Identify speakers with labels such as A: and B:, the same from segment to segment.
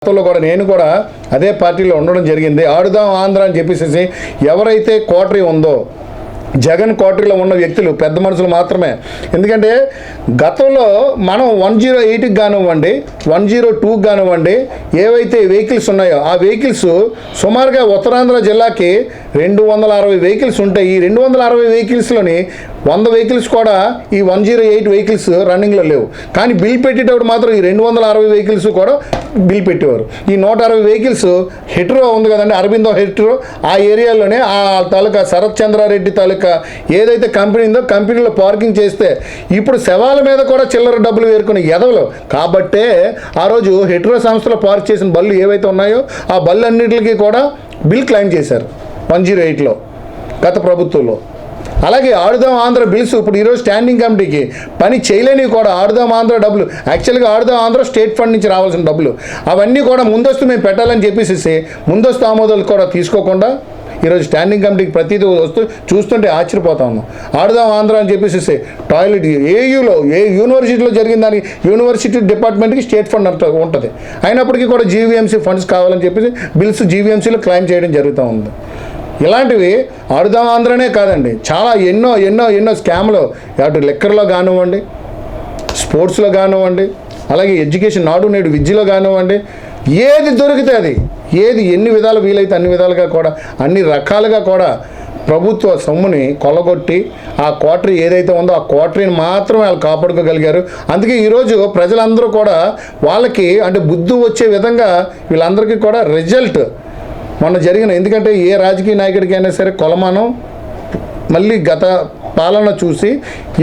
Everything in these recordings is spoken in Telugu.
A: గతంలో కూడా నేను కూడా అదే పార్టీలో ఉండడం జరిగింది. ఆడుదాం ఆంధ్ర అని చెప్పేసి ఎవరైతే కోటరీ ఉందో జగన్ కోటరీలో ఉన్న వ్యక్తులు పెద్ద మనుషులు మాత్రమే. ఎందుకంటే గతంలో మనం 108కి కానివ్వండి 102కి కానివ్వండి ఏవైతే వెహికల్స్ ఉన్నాయో ఆ వెహికల్స్ సుమారుగా ఉత్తరాంధ్ర జిల్లాకి 260 వెహికల్స్ ఉంటాయి. ఈ 260 వెహికల్స్లోని 100 వెహికల్స్ కూడా ఈ 108 వెహికల్స్ రన్నింగ్లో లేవు. కానీ బిల్ పెట్టేటప్పుడు మాత్రం ఈ 260 వెహికల్స్ కూడా బిల్ పెట్టేవారు. ఈ 160 వెహికల్స్ హెట్రో ఉంది కదండి, అరబిందో హెట్రో, ఆ ఏరియాలోనే ఆ తాలూకా శరత్ చంద్రారెడ్డి తాలూకా ఏదైతే కంపెనీ ఉందో కంపెనీలో పార్కింగ్ చేస్తే ఇప్పుడు శవాల మీద కూడా చిల్లర డబ్బులు వేరుకునే ఎదవలు కాబట్టే ఆ రోజు హెట్రో సంస్థలో పార్క్ చేసిన బళ్ళు ఏవైతే ఉన్నాయో ఆ బళ్ళు అన్నింటికి కూడా బిల్ క్లెయిమ్ చేశారు 108లో గత ప్రభుత్వంలో. అలాగే ఆడుదాం ఆంధ్ర బిల్స్ ఇప్పుడు ఈరోజు స్టాండింగ్ కమిటీకి పని చేయలేనివి కూడా ఆడుదాం ఆంధ్ర డబ్బులు యాక్చువల్గా ఆడుదాం ఆంధ్ర స్టేట్ ఫండ్ నుంచి రావాల్సిన డబ్బులు అవన్నీ కూడా ముందస్తు మేము పెట్టాలని చెప్పేసి ముందస్తు ఆమోదాలు కూడా తీసుకోకుండా ఈరోజు స్టాండింగ్ కమిటీకి ప్రతిదీ వస్తూ చూస్తుంటే ఆశ్చర్యపోతా ఉన్నాం. ఆడుదాం ఆంధ్ర అని చెప్పేసి టాయిలెట్ ఏయూలో ఏ యూనివర్సిటీలో జరిగిన దానికి యూనివర్సిటీ డిపార్ట్మెంట్కి స్టేట్ ఫండ్ ఉంటుంది. అయినప్పటికీ కూడా జీవీఎంసీ ఫండ్స్ కావాలని చెప్పేసి బిల్స్ జీవీఎంసీలో క్లెయిమ్ చేయడం జరుగుతూ ఉంది. ఇలాంటివి ఆడుదాం ఆంధ్రనే కాదండి, చాలా ఎన్నో ఎన్నో ఎన్నో స్కామ్లో అటు లెక్కర్లో కానివ్వండి, స్పోర్ట్స్లో కానివ్వండి, అలాగే ఎడ్యుకేషన్ నాడు నేడు విద్యలో కానివ్వండి, ఏది దొరికితే అది ఏది ఎన్ని విధాలు వీలైతే అన్ని విధాలుగా కూడా అన్ని రకాలుగా కూడా ప్రభుత్వ సొమ్ముని కొల్లగొట్టి ఆ కోటరీ ఏదైతే ఉందో ఆ కోటరీని మాత్రమే వాళ్ళు కాపాడుకోగలిగారు. అందుకే ఈరోజు ప్రజలందరూ కూడా వాళ్ళకి అంటే బుద్ధి వచ్చే విధంగా వీళ్ళందరికీ కూడా రిజల్ట్ మొన్న జరిగిన, ఎందుకంటే ఏ రాజకీయ నాయకుడికి అయినా సరే కొలమానం మళ్ళీ గత పాలన చూసి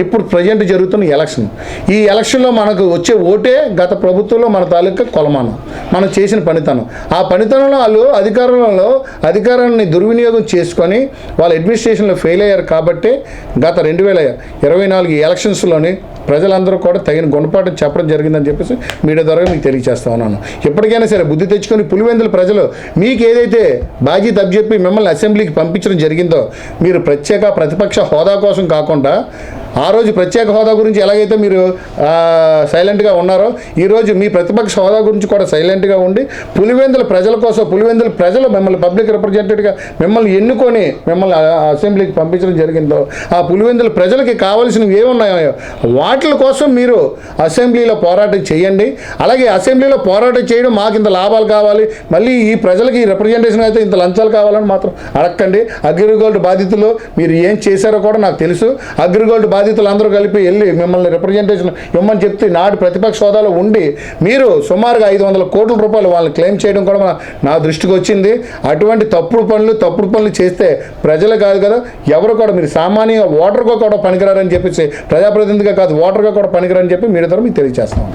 A: ఇప్పుడు ప్రజెంట్ జరుగుతున్న ఎలక్షన్, ఈ ఎలక్షన్లో మనకు వచ్చే ఓటే గత ప్రభుత్వంలో మన తాలూకా కొలమానం మనం చేసిన పనితనం. ఆ పనితనంలో వాళ్ళు అధికారాన్ని దుర్వినియోగం చేసుకొని వాళ్ళ అడ్మినిస్ట్రేషన్లో ఫెయిల్ అయ్యారు. కాబట్టి గత 2024 ఎలక్షన్స్లోని ప్రజలందరూ కూడా తగిన గుణపాఠం చెప్పడం జరిగిందని చెప్పేసి మీడియా ద్వారా మీకు తెలియజేస్తా ఉన్నాను. ఎప్పటికైనా సరే బుద్ధి తెచ్చుకొని పులివెందుల ప్రజలు మీకు ఏదైతే బాధ్యత అప్పచెప్పి మిమ్మల్ని అసెంబ్లీకి పంపించడం జరిగిందో మీరు ప్రతిపక్ష హోదా కోసం కాకుండా ఆ రోజు ప్రత్యేక హోదా గురించి ఎలాగైతే మీరు సైలెంట్గా ఉన్నారో ఈరోజు మీ ప్రతిపక్ష హోదా గురించి కూడా సైలెంట్గా ఉండి పులివెందుల ప్రజల కోసం పులివెందుల ప్రజలు మిమ్మల్ని పబ్లిక్ రిప్రజెంటేటివ్గా మిమ్మల్ని ఎన్నుకొని మిమ్మల్ని అసెంబ్లీకి పంపించడం జరిగిందో ఆ పులివెందుల ప్రజలకి కావాల్సినవి ఏమున్నాయో వాటి కోసం మీరు అసెంబ్లీలో పోరాటం చేయండి. అలాగే అసెంబ్లీలో పోరాటం చేయడం మాకు ఇంత లాభాలు కావాలి, మళ్ళీ ఈ ప్రజలకి రిప్రజెంటేషన్ అయితే ఇంత లంచాలు కావాలని మాత్రం అడగండి. అగ్రిగోల్డ్ బాధితులు మీరు ఏం చేశారో కూడా నాకు తెలుసు. అగ్రిగోల్డ్ బాధితులందరూ కలిపి వెళ్ళి మిమ్మల్ని రిప్రజెంటేషన్ ఇవ్వమని చెప్తే నాడు ప్రతిపక్ష హోదాలో ఉండి మీరు సుమారుగా 500 కోట్ల రూపాయలు వాళ్ళని క్లెయిమ్ చేయడం కూడా నా దృష్టికి వచ్చింది. అటువంటి తప్పుడు పనులు చేస్తే ప్రజలు కాదు కదా ఎవరు కూడా మీరు సామాన్యంగా ఓటర్గా కూడా పనికిరారని చెప్పేసి ప్రజాప్రతినిధిగా కాదు ఓటర్గా కూడా పనికిరారని చెప్పి మీరు ద్వారా మీకు తెలియజేస్తాం.